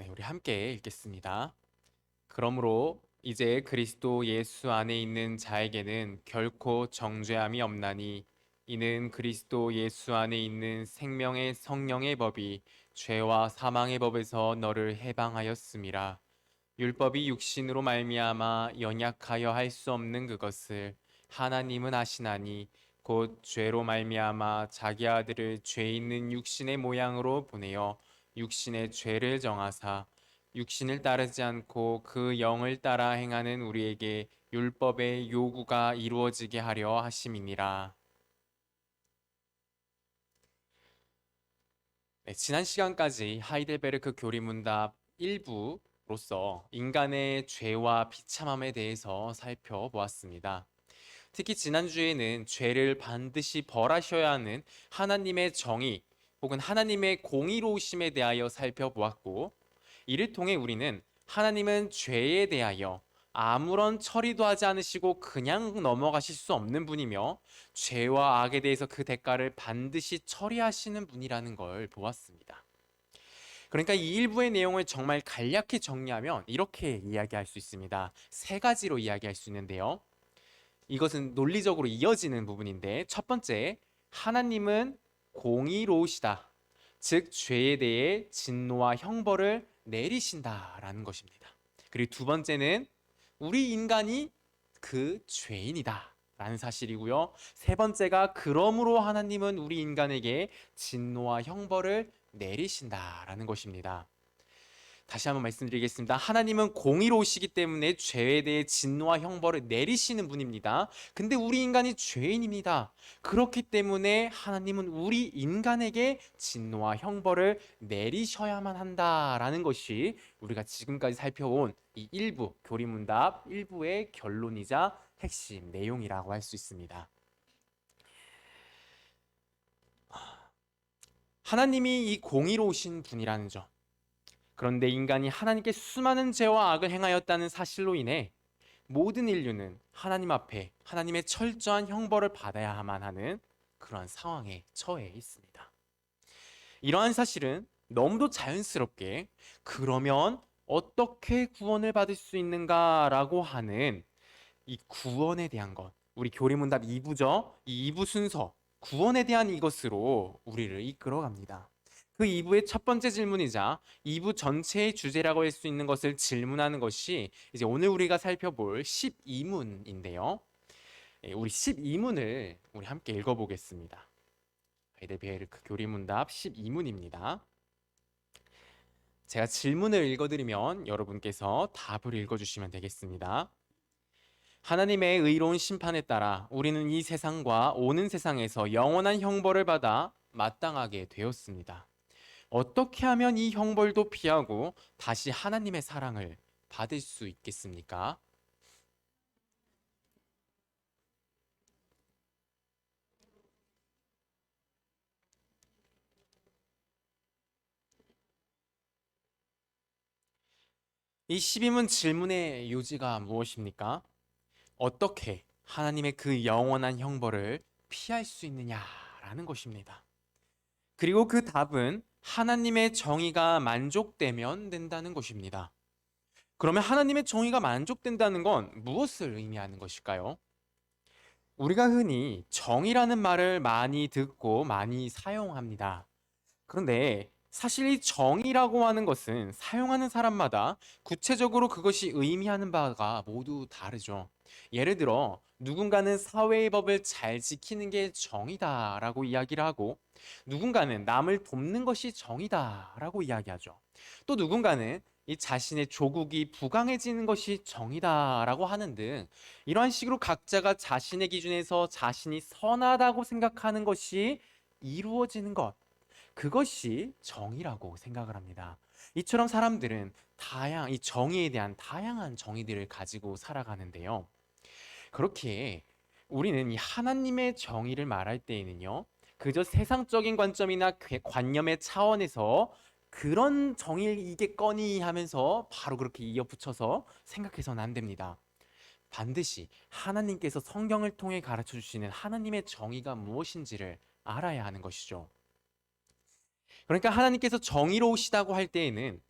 네, 우리 함께 읽겠습니다. 그러므로 이제 그리스도 예수 안에 있는 자에게는 결코 정죄함이 없나니 이는 그리스도 예수 안에 있는 생명의 성령의 법이 죄와 사망의 법에서 너를 해방하였음이라. 율법이 육신으로 말미암아 연약하여 할 수 없는 그것을 하나님은 아시나니 곧 죄로 말미암아 자기 아들을 죄 있는 육신의 모양으로 보내어 육신의 죄를 정하사 육신을 따르지 않고 그 영을 따라 행하는 우리에게 율법의 요구가 이루어지게 하려 하심이니라. 네, 지난 시간까지 하이델베르크 교리문답 1부로서 인간의 죄와 비참함에 대해서 살펴보았습니다. 특히 지난주에는 죄를 반드시 벌하셔야 하는 하나님의 정의 혹은 하나님의 공의로우심에 대하여 살펴보았고, 이를 통해 우리는 하나님은 죄에 대하여 아무런 처리도 하지 않으시고 그냥 넘어가실 수 없는 분이며 죄와 악에 대해서 그 대가를 반드시 처리하시는 분이라는 걸 보았습니다. 그러니까 이 일부의 내용을 정말 간략히 정리하면 이렇게 이야기할 수 있습니다. 세 가지로 이야기할 수 있는데요. 이것은 논리적으로 이어지는 부분인데, 첫 번째, 하나님은 공의로우시다. 즉 죄에 대해 진노와 형벌을 내리신다라는 것입니다. 그리고 두 번째는 우리 인간이 그 죄인이다 라는 사실이고요. 세 번째가 그러므로 하나님은 우리 인간에게 진노와 형벌을 내리신다라는 것입니다. 다시 한번 말씀드리겠습니다. 하나님은 공의로우시기 때문에 죄에 대해 진노와 형벌을 내리시는 분입니다. 근데 우리 인간이 죄인입니다. 그렇기 때문에 하나님은 우리 인간에게 진노와 형벌을 내리셔야만 한다라는 것이 우리가 지금까지 살펴온 이 일부 교리문답 일부의 결론이자 핵심 내용이라고 할 수 있습니다. 하나님이 이 공의로우신 분이라는 점, 그런데 인간이 하나님께 수많은 죄와 악을 행하였다는 사실로 인해 모든 인류는 하나님 앞에 하나님의 철저한 형벌을 받아야만 하는 그러한 상황에 처해 있습니다. 이러한 사실은 너무도 자연스럽게 그러면 어떻게 구원을 받을 수 있는가라고 하는 이 구원에 대한 것, 우리 교리문답 2부죠. 이 2부 순서, 구원에 대한 이것으로 우리를 이끌어갑니다. 그 2부의 첫 번째 질문이자 2부 전체의 주제라고 할 수 있는 것을 질문하는 것이 이제 오늘 우리가 살펴볼 12문인데요. 우리 12문을 우리 함께 읽어보겠습니다. 하이델베르크 교리문답 12문입니다. 제가 질문을 읽어드리면 여러분께서 답을 읽어주시면 되겠습니다. 하나님의 의로운 심판에 따라 우리는 이 세상과 오는 세상에서 영원한 형벌을 받아 마땅하게 되었습니다. 어떻게 하면 이 형벌도 피하고 다시 하나님의 사랑을 받을 수 있겠습니까? 이 12문 질문의 요지가 무엇입니까? 어떻게 하나님의 그 영원한 형벌을 피할 수 있느냐라는 것입니다. 그리고 그 답은 하나님의 정의가 만족되면 된다는 것입니다. 그러면 하나님의 정의가 만족된다는 건 무엇을 의미하는 것일까요? 우리가 흔히 정의라는 말을 많이 듣고 많이 사용합니다. 그런데 사실 이 정의라고 하는 것은 사용하는 사람마다 구체적으로 그것이 의미하는 바가 모두 다르죠. 예를 들어 누군가는 사회의 법을 잘 지키는 게 정의다라고 이야기를 하고, 누군가는 남을 돕는 것이 정의다라고 이야기하죠. 또 누군가는 이 자신의 조국이 부강해지는 것이 정의다라고 하는 등, 이러한 식으로 각자가 자신의 기준에서 자신이 선하다고 생각하는 것이 이루어지는 것, 그것이 정의라고 생각을 합니다. 이처럼 사람들은 이 정의에 대한 다양한 정의들을 가지고 살아가는데요. 그렇기에 우리는 이 하나님의 정의를 말할 때에는요, 그저 세상적인 관점이나 관념의 차원에서 그런 정의이겠거니 하면서 바로 그렇게 이어붙여서 생각해서는 안 됩니다. 반드시 하나님께서 성경을 통해 가르쳐 주시는 하나님의 정의가 무엇인지를 알아야 하는 것이죠. 그러니까 하나님께서 정의로우시다고 할 때에는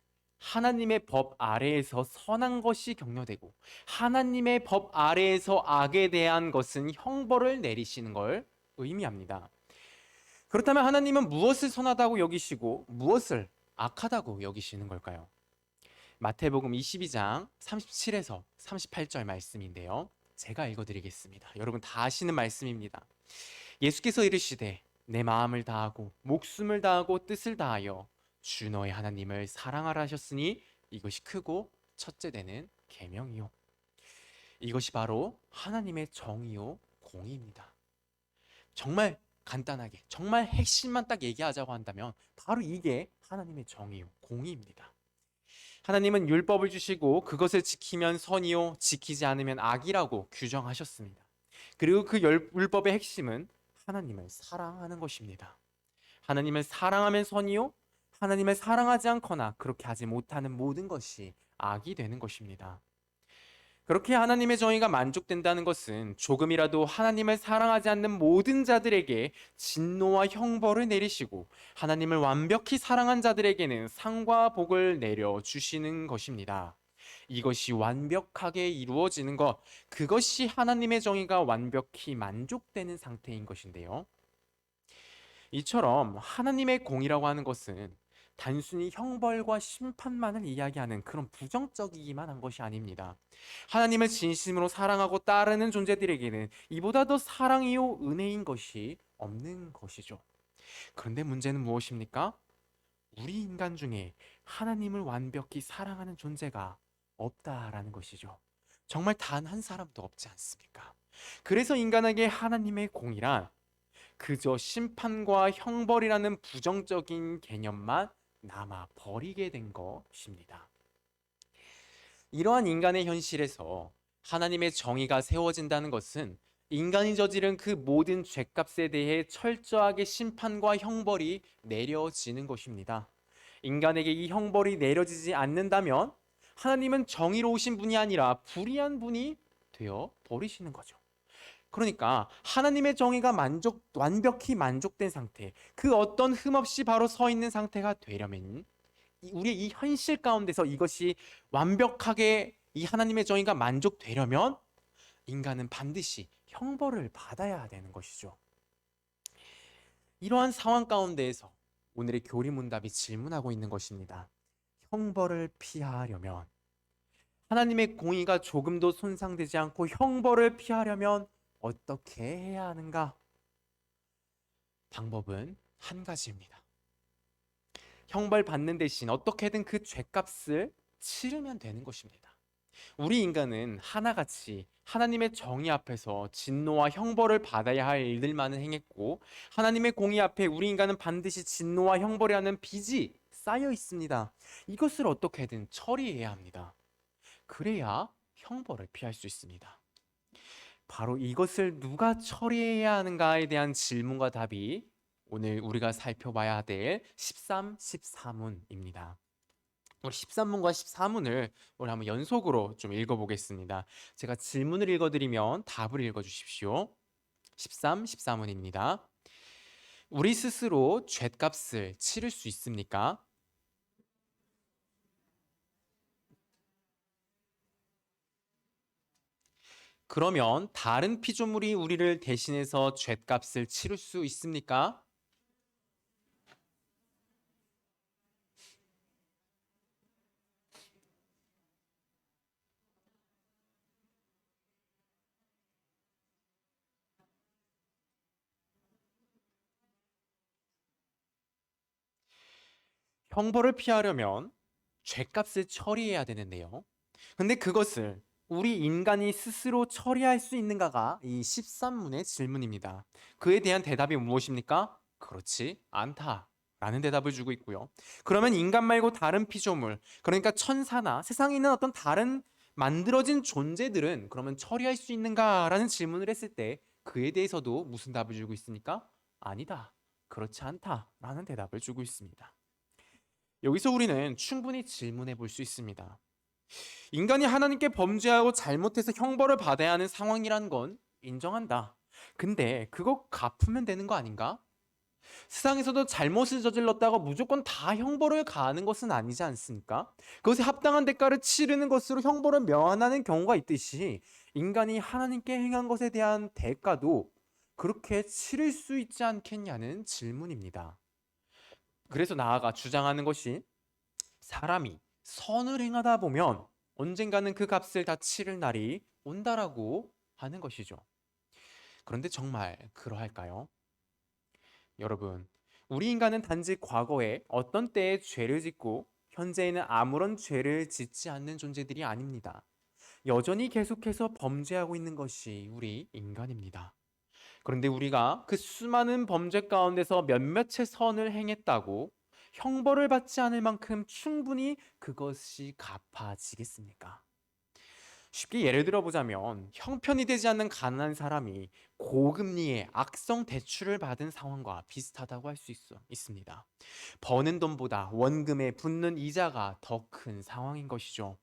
하나님의 법 아래에서 선한 것이 격려되고 하나님의 법 아래에서 악에 대한 것은 형벌을 내리시는 걸 의미합니다. 그렇다면 하나님은 무엇을 선하다고 여기시고 무엇을 악하다고 여기시는 걸까요? 마태복음 22장 37에서 38절 말씀인데요. 제가 읽어드리겠습니다. 여러분 다 아시는 말씀입니다. 예수께서 이르시되 내 마음을 다하고 목숨을 다하고 뜻을 다하여 주 너의 하나님을 사랑하라 하셨으니 이것이 크고 첫째 되는 계명이요. 이것이 바로 하나님의 정의요 공의입니다. 정말 간단하게 정말 핵심만 딱 얘기하자고 한다면 바로 이게 하나님의 정의요 공의입니다. 하나님은 율법을 주시고 그것을 지키면 선이요 지키지 않으면 악이라고 규정하셨습니다. 그리고 그 율법의 핵심은 하나님을 사랑하는 것입니다. 하나님을 사랑하면 선이요 하나님을 사랑하지 않거나 그렇게 하지 못하는 모든 것이 악이 되는 것입니다. 그렇게 하나님의 정의가 만족된다는 것은 조금이라도 하나님을 사랑하지 않는 모든 자들에게 진노와 형벌을 내리시고 하나님을 완벽히 사랑한 자들에게는 상과 복을 내려주시는 것입니다. 이것이 완벽하게 이루어지는 것, 그것이 하나님의 정의가 완벽히 만족되는 상태인 것인데요. 이처럼 하나님의 공의라고 하는 것은 단순히 형벌과 심판만을 이야기하는 그런 부정적이기만 한 것이 아닙니다. 하나님을 진심으로 사랑하고 따르는 존재들에게는 이보다 더 사랑이요 은혜인 것이 없는 것이죠. 그런데 문제는 무엇입니까? 우리 인간 중에 하나님을 완벽히 사랑하는 존재가 없다라는 것이죠. 정말 단 한 사람도 없지 않습니까? 그래서 인간에게 하나님의 공의란 그저 심판과 형벌이라는 부정적인 개념만 남아 버리게 된 것입니다. 이러한 인간의 현실에서 하나님의 정의가 세워진다는 것은 인간이 저지른 그 모든 죄값에 대해 철저하게 심판과 형벌이 내려지는 것입니다. 인간에게 이 형벌이 내려지지 않는다면 하나님은 정의로우신 분이 아니라 불의한 분이 되어 버리시는 거죠. 그러니까 하나님의 정의가 완벽히 만족된 상태, 그 어떤 흠 없이 바로 서 있는 상태가 되려면 우리의 이 현실 가운데서 이것이 완벽하게 이 하나님의 정의가 만족되려면 인간은 반드시 형벌을 받아야 되는 것이죠. 이러한 상황 가운데에서 오늘의 교리문답이 질문하고 있는 것입니다. 형벌을 피하려면 하나님의 공의가 조금도 손상되지 않고 형벌을 피하려면 어떻게 해야 하는가? 방법은 한 가지입니다. 형벌 받는 대신 어떻게든 그 죄값을 치르면 되는 것입니다. 우리 인간은 하나같이 하나님의 정의 앞에서 진노와 형벌을 받아야 할 일들만을 행했고 하나님의 공의 앞에 우리 인간은 반드시 진노와 형벌이라는 빚이 쌓여 있습니다. 이것을 어떻게든 처리해야 합니다. 그래야 형벌을 피할 수 있습니다. 바로 이것을 누가 처리해야 하는가에 대한 질문과 답이 오늘 우리가 살펴봐야 될 13, 14문입니다. 우리 13문과 14문을 우리 한번 연속으로 좀 읽어보겠습니다. 제가 질문을 읽어드리면 답을 읽어주십시오. 13, 14문입니다. 우리 스스로 죗값을 치를 수 있습니까? 그러면 다른 피조물이 우리를 대신해서 죗값을 치를 수 있습니까? 형벌을 피하려면 죗값을 처리해야 되는데요. 근데 그것을 우리 인간이 스스로 처리할 수 있는가가 이 13문의 질문입니다. 그에 대한 대답이 무엇입니까? 그렇지 않다. 라는 대답을 주고 있고요. 그러면 인간 말고 다른 피조물, 그러니까 천사나 세상에 있는 어떤 다른 만들어진 존재들은 그러면 처리할 수 있는가라는 질문을 했을 때 그에 대해서도 무슨 답을 주고 있습니까? 아니다. 그렇지 않다. 라는 대답을 주고 있습니다. 여기서 우리는 충분히 질문해 볼 수 있습니다. 인간이 하나님께 범죄하고 잘못해서 형벌을 받아야 하는 상황이란 건 인정한다. 근데 그거 갚으면 되는 거 아닌가? 세상에서도 잘못을 저질렀다가 무조건 다 형벌을 가하는 것은 아니지 않습니까? 그것에 합당한 대가를 치르는 것으로 형벌을 면하는 경우가 있듯이 인간이 하나님께 행한 것에 대한 대가도 그렇게 치를 수 있지 않겠냐는 질문입니다. 그래서 나아가 주장하는 것이 사람이 선을 행하다 보면 언젠가는 그 값을 다 치를 날이 온다라고 하는 것이죠. 그런데 정말 그러할까요? 여러분, 우리 인간은 단지 과거에 어떤 때에 죄를 짓고 현재에는 아무런 죄를 짓지 않는 존재들이 아닙니다. 여전히 계속해서 범죄하고 있는 것이 우리 인간입니다. 그런데 우리가 그 수많은 범죄 가운데서 몇몇의 선을 행했다고 형벌을 받지 않을 만큼 충분히 그것이 갚아지겠습니까? 쉽게 예를 들어보자면 형편이 되지 않는 가난한 사람이 고금리의 악성 대출을 받은 상황과 비슷하다고 할 수 있습니다. 버는 돈보다 원금에 붙는 이자가 더 큰 상황인 것이죠.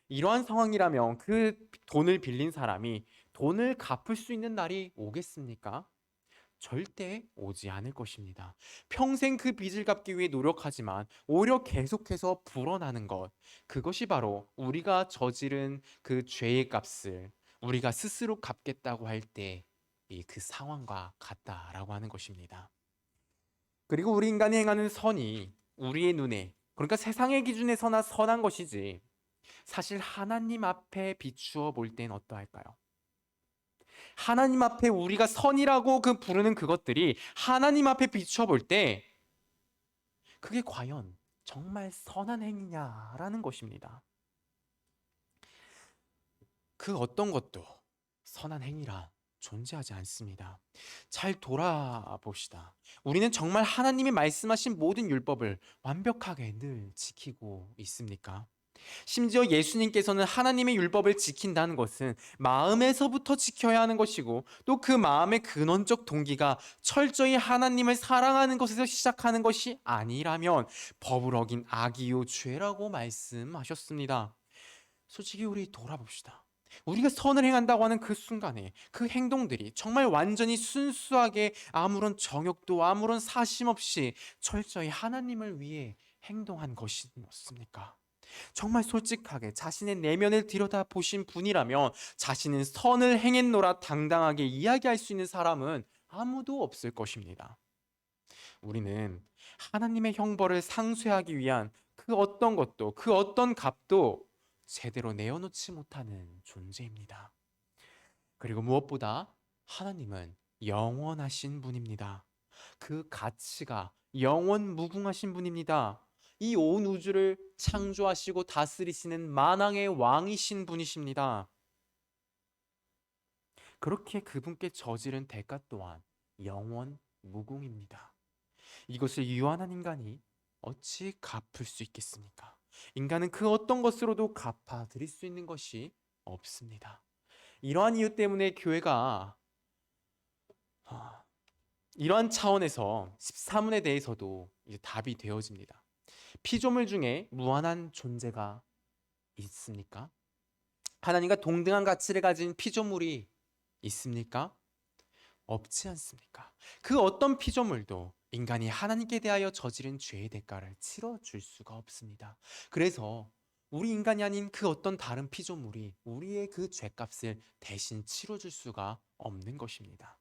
이러한 상황이라면 그 돈을 빌린 사람이 돈을 갚을 수 있는 날이 오겠습니까? 절대 오지 않을 것입니다. 평생 그 빚을 갚기 위해 노력하지만 오히려 계속해서 불어나는 것, 그것이 바로 우리가 저지른 그 죄의 값을 우리가 스스로 갚겠다고 할 때 그 상황과 같다라고 하는 것입니다. 그리고 우리 인간이 행하는 선이 우리의 눈에, 그러니까 세상의 기준에서나 선한 것이지 사실 하나님 앞에 비추어 볼 땐 어떠할까요? 하나님 앞에 우리가 선이라고 부르는 그것들이 하나님 앞에 비추어 볼 때 그게 과연 정말 선한 행위냐라는 것입니다. 그 어떤 것도 선한 행위라 존재하지 않습니다. 잘 돌아봅시다. 우리는 정말 하나님이 말씀하신 모든 율법을 완벽하게 늘 지키고 있습니까? 심지어 예수님께서는 하나님의 율법을 지킨다는 것은 마음에서부터 지켜야 하는 것이고 또 그 마음의 근원적 동기가 철저히 하나님을 사랑하는 것에서 시작하는 것이 아니라면 법을 어긴 악이요 죄라고 말씀하셨습니다. 솔직히 우리 돌아봅시다. 우리가 선을 행한다고 하는 그 순간에 그 행동들이 정말 완전히 순수하게 아무런 정욕도 아무런 사심 없이 철저히 하나님을 위해 행동한 것이었습니까? 정말 솔직하게 자신의 내면을 들여다보신 분이라면 자신은 선을 행했노라 당당하게 이야기할 수 있는 사람은 아무도 없을 것입니다. 우리는 하나님의 형벌을 상쇄하기 위한 그 어떤 것도 그 어떤 값도 제대로 내어놓지 못하는 존재입니다. 그리고 무엇보다 하나님은 영원하신 분입니다. 그 가치가 영원 무궁하신 분입니다. 이 온 우주를 창조하시고 다스리시는 만왕의 왕이신 분이십니다. 그렇게 그분께 저지른 대가 또한 영원 무궁입니다. 이것을 유한한 인간이 어찌 갚을 수 있겠습니까? 인간은 그 어떤 것으로도 갚아드릴 수 있는 것이 없습니다. 이러한 이유 때문에 교회가 이러한 차원에서 14문에 대해서도 이제 답이 되어집니다. 피조물 중에 무한한 존재가 있습니까? 하나님과 동등한 가치를 가진 피조물이 있습니까? 없지 않습니까? 그 어떤 피조물도 인간이 하나님께 대하여 저지른 죄의 대가를 치러줄 수가 없습니다. 그래서 우리 인간이 아닌 그 어떤 다른 피조물이 우리의 그 죄값을 대신 치러줄 수가 없는 것입니다.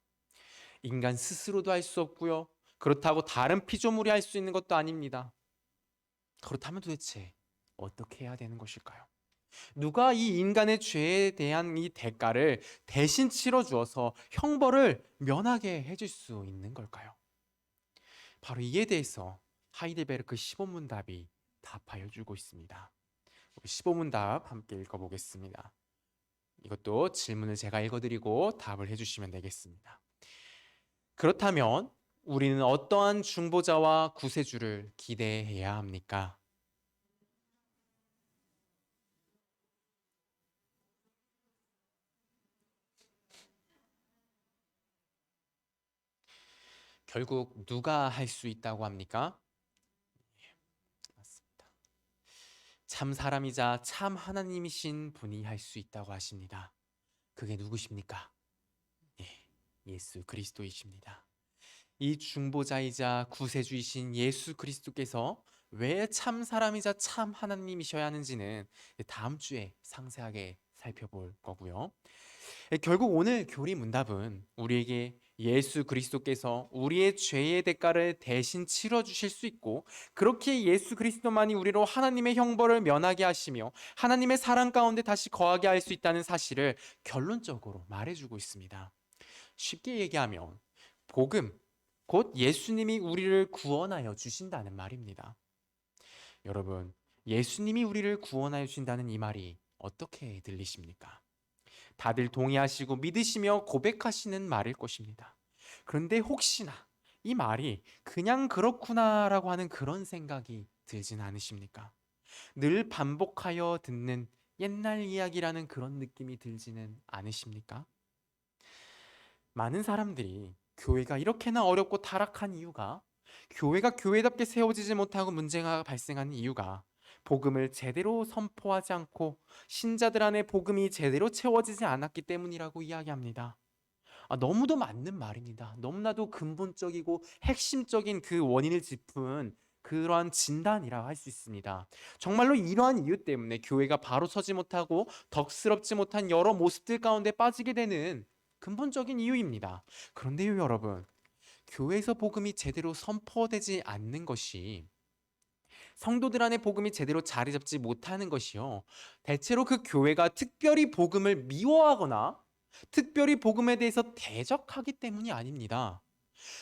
인간 스스로도 할 수 없고요. 그렇다고 다른 피조물이 할 수 있는 것도 아닙니다. 그렇다면 도대체 어떻게 해야 되는 것일까요? 누가 이 인간의 죄에 대한 이 대가를 대신 치러 주어서 형벌을 면하게 해줄 수 있는 걸까요? 바로 이에 대해서 하이델베르크 15문답이 답하여 주고 있습니다. 15문답 함께 읽어보겠습니다. 이것도 질문을 제가 읽어드리고 답을 해주시면 되겠습니다. 그렇다면 우리는 어떠한 중보자와 구세주를 기대해야 합니까? 결국 누가 할 수 있다고 합니까? 맞습니다. 참 사람이자 참 하나님이신 분이 할 수 있다고 하십니다. 그게 누구십니까? 예, 예수 그리스도이십니다. 이 중보자이자 구세주이신 예수 그리스도께서 왜 참 사람이자 참 하나님이셔야 하는지는 다음 주에 상세하게 살펴볼 거고요. 결국 오늘 교리 문답은 우리에게 예수 그리스도께서 우리의 죄의 대가를 대신 치러 주실 수 있고, 그렇게 예수 그리스도만이 우리로 하나님의 형벌을 면하게 하시며 하나님의 사랑 가운데 다시 거하게 할 수 있다는 사실을 결론적으로 말해주고 있습니다. 쉽게 얘기하면 복음, 곧 예수님이 우리를 구원하여 주신다는 말입니다. 여러분, 예수님이 우리를 구원하여 주신다는 이 말이 어떻게 들리십니까? 다들 동의하시고 믿으시며 고백하시는 말일 것입니다. 그런데 혹시나 이 말이 그냥 그렇구나라고 하는 그런 생각이 들진 않으십니까? 늘 반복하여 듣는 옛날 이야기라는 그런 느낌이 들지는 않으십니까? 많은 사람들이 교회가 이렇게나 어렵고 타락한 이유가, 교회가 교회답게 세워지지 못하고 문제가 발생하는 이유가 복음을 제대로 선포하지 않고 신자들 안에 복음이 제대로 채워지지 않았기 때문이라고 이야기합니다. 너무도 맞는 말입니다. 너무나도 근본적이고 핵심적인 그 원인을 짚은 그러한 진단이라 할 수 있습니다. 정말로 이러한 이유 때문에 교회가 바로 서지 못하고 덕스럽지 못한 여러 모습들 가운데 빠지게 되는 근본적인 이유입니다. 그런데요, 여러분, 교회에서 복음이 제대로 선포되지 않는 것이, 성도들 안에 복음이 제대로 자리 잡지 못하는 것이요, 대체로 그 교회가 특별히 복음을 미워하거나 특별히 복음에 대해서 대적하기 때문이 아닙니다.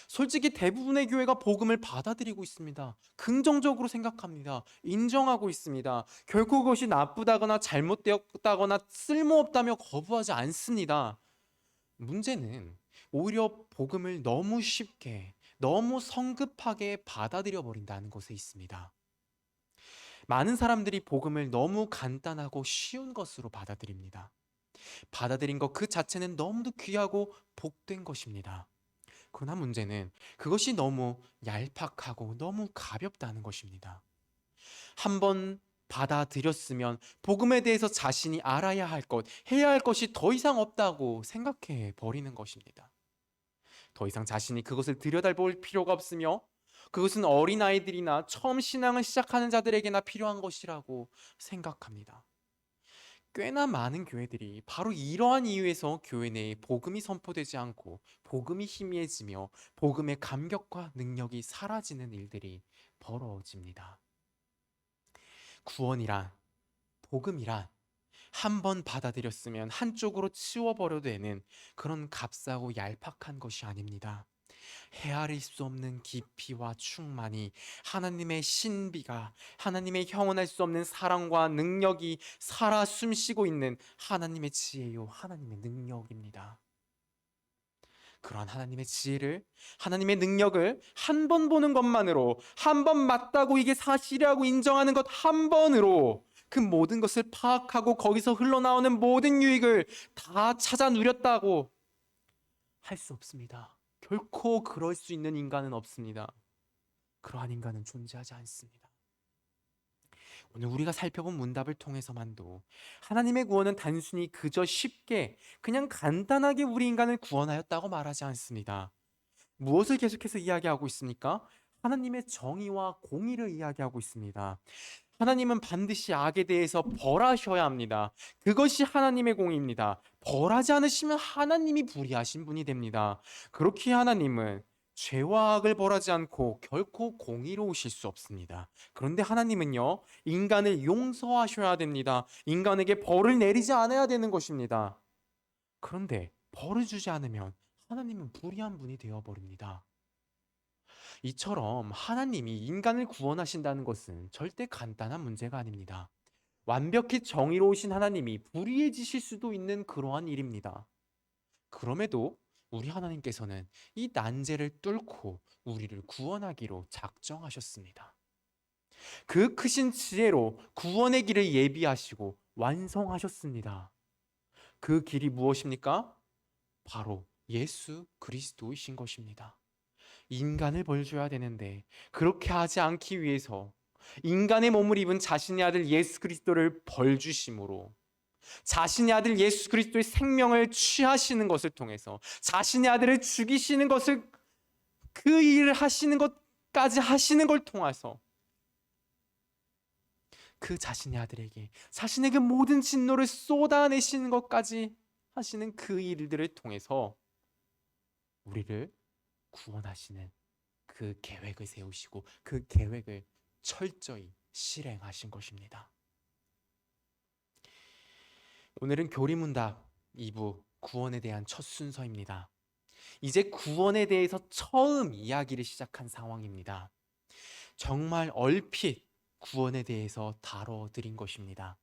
솔직히 대부분의 교회가 복음을 받아들이고 있습니다. 긍정적으로 생각합니다. 인정하고 있습니다. 결코 그것이 나쁘다거나 잘못되었다거나 쓸모없다며 거부하지 않습니다. 문제는 오히려 복음을 너무 쉽게, 너무 성급하게 받아들여 버린다는 것에 있습니다. 많은 사람들이 복음을 너무 간단하고 쉬운 것으로 받아들입니다. 받아들인 것 그 자체는 너무도 귀하고 복된 것입니다. 그러나 문제는 그것이 너무 얄팍하고 너무 가볍다는 것입니다. 한번 받아들였으면 복음에 대해서 자신이 알아야 할 것, 해야 할 것이 더 이상 없다고 생각해 버리는 것입니다. 더 이상 자신이 그것을 들여다볼 필요가 없으며 그것은 어린아이들이나 처음 신앙을 시작하는 자들에게나 필요한 것이라고 생각합니다. 꽤나 많은 교회들이 바로 이러한 이유에서 교회 내에 복음이 선포되지 않고 복음이 희미해지며 복음의 감격과 능력이 사라지는 일들이 벌어집니다. 구원이란, 복음이란 한 번 받아들였으면 한쪽으로 치워버려도 되는 그런 값싸고 얄팍한 것이 아닙니다. 헤아릴 수 없는 깊이와 충만이, 하나님의 신비가, 하나님의 형언할 수 없는 사랑과 능력이 살아 숨쉬고 있는 하나님의 지혜요, 하나님의 능력입니다. 그러한 하나님의 지혜를, 하나님의 능력을 한 번 보는 것만으로, 한 번 맞다고 이게 사실이라고 인정하는 것 한 번으로 그 모든 것을 파악하고 거기서 흘러나오는 모든 유익을 다 찾아 누렸다고 할 수 없습니다. 결코 그럴 수 있는 인간은 없습니다. 그러한 인간은 존재하지 않습니다. 오늘 우리가 살펴본 문답을 통해서만도 하나님의 구원은 단순히 그저 쉽게, 그냥 간단하게 우리 인간을 구원하였다고 말하지 않습니다. 무엇을 계속해서 이야기하고 있습니까? 하나님의 정의와 공의를 이야기하고 있습니다. 하나님은 반드시 악에 대해서 벌하셔야 합니다. 그것이 하나님의 공의입니다. 벌하지 않으시면 하나님이 불의하신 분이 됩니다. 그렇게 하나님은 죄와 악을 벌하지 않고 결코 공의로우실 수 없습니다. 그런데 하나님은요, 인간을 용서하셔야 됩니다. 인간에게 벌을 내리지 않아야 되는 것입니다. 그런데 벌을 주지 않으면 하나님은 불의한 분이 되어버립니다. 이처럼 하나님이 인간을 구원하신다는 것은 절대 간단한 문제가 아닙니다. 완벽히 정의로우신 하나님이 불의해지실 수도 있는 그러한 일입니다. 그럼에도 우리 하나님께서는 이 난제를 뚫고 우리를 구원하기로 작정하셨습니다. 그 크신 지혜로 구원의 길을 예비하시고 완성하셨습니다. 그 길이 무엇입니까? 바로 예수 그리스도이신 것입니다. 인간을 벌줘야 되는데 그렇게 하지 않기 위해서 인간의 몸을 입은 자신의 아들 예수 그리스도를 벌주심으로, 자신의 아들 예수 그리스도의 생명을 취하시는 것을 통해서 자신의 아들을 죽이시는 것을 그 일을 하시는 것까지 하시는 걸 통해서 그 자신의 아들에게 자신의 그 모든 진노를 쏟아내시는 것까지 하시는 그 일들을 통해서 우리를 구원하시는 그 계획을 세우시고 그 계획을 철저히 실행하신 것입니다. 오늘은 교리문답 2부 구원에 대한 첫 순서입니다. 이제 구원에 대해서 처음 이야기를 시작한 상황입니다. 정말 얼핏 구원에 대해서 다뤄드린 것입니다.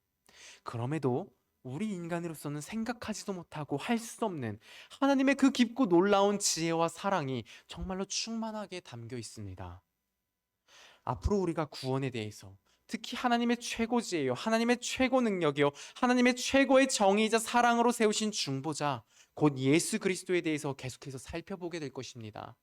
그럼에도 우리 인간으로서는 생각하지도 못하고 할 수 없는 하나님의 그 깊고 놀라운 지혜와 사랑이 정말로 충만하게 담겨 있습니다. 앞으로 우리가 구원에 대해서 특히 하나님의 최고지혜요, 하나님의 최고 능력이요, 하나님의 최고의 정의이자 사랑으로 세우신 중보자 곧 예수 그리스도에 대해서 계속해서 살펴보게 될 것입니다.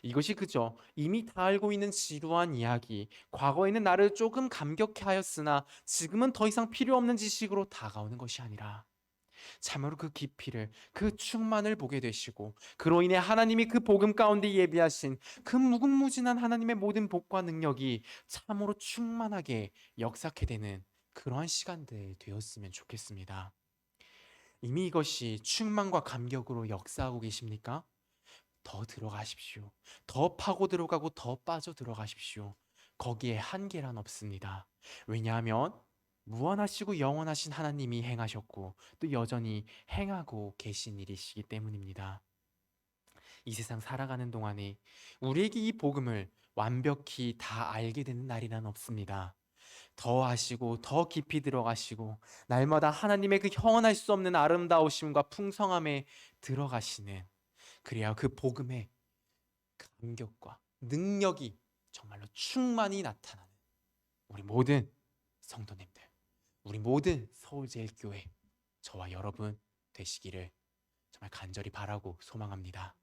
이것이 그저 이미 다 알고 있는 지루한 이야기, 과거에는 나를 조금 감격해 하였으나 지금은 더 이상 필요 없는 지식으로 다가오는 것이 아니라 참으로 그 깊이를, 그 충만을 보게 되시고 그로 인해 하나님이 그 복음 가운데 예비하신 그 무궁무진한 하나님의 모든 복과 능력이 참으로 충만하게 역사케 되는 그러한 시간들 되었으면 좋겠습니다. 이미 이것이 충만과 감격으로 역사하고 계십니까? 더 들어가십시오. 더 파고 들어가고 더 빠져 들어가십시오. 거기에 한계란 없습니다. 왜냐하면 무한하시고 영원하신 하나님이 행하셨고 또 여전히 행하고 계신 일이시기 때문입니다. 이 세상 살아가는 동안에 우리에게 이 복음을 완벽히 다 알게 되는 날이란 없습니다. 더 아시고 더 깊이 들어가시고 날마다 하나님의 그 형언할 수 없는 아름다우심과 풍성함에 들어가시는, 그래야 그 복음의 감격과 능력이 정말로 충만히 나타나는 우리 모든 성도님들, 우리 모든 서울제일교회 저와 여러분 되시기를 정말 간절히 바라고 소망합니다.